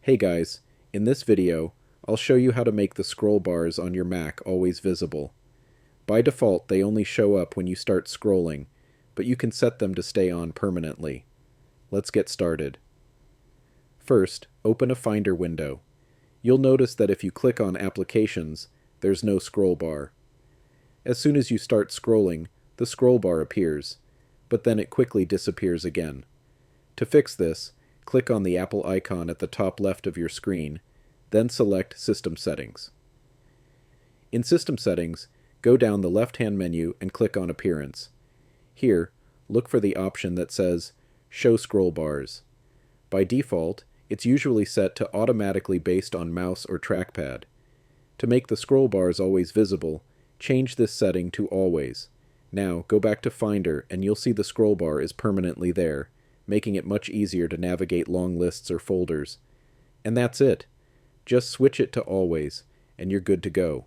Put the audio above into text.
Hey guys, in this video, I'll show you how to make the scroll bars on your Mac always visible. By default, they only show up when you start scrolling, but you can set them to stay on permanently. Let's get started. First, open a Finder window. You'll notice that if you click on Applications, there's no scroll bar. As soon as you start scrolling, the scroll bar appears, but then it quickly disappears again. To fix this, click on the Apple icon at the top left of your screen, then select System Settings. In System Settings, go down the left-hand menu and click on Appearance. Here, look for the option that says Show Scroll Bars. By default, it's usually set to automatically based on mouse or trackpad. To make the scroll bars always visible, change this setting to Always. Now, go back to Finder and you'll see the scroll bar is permanently there, making it much easier to navigate long lists or folders. And that's it. Just switch it to Always, and you're good to go.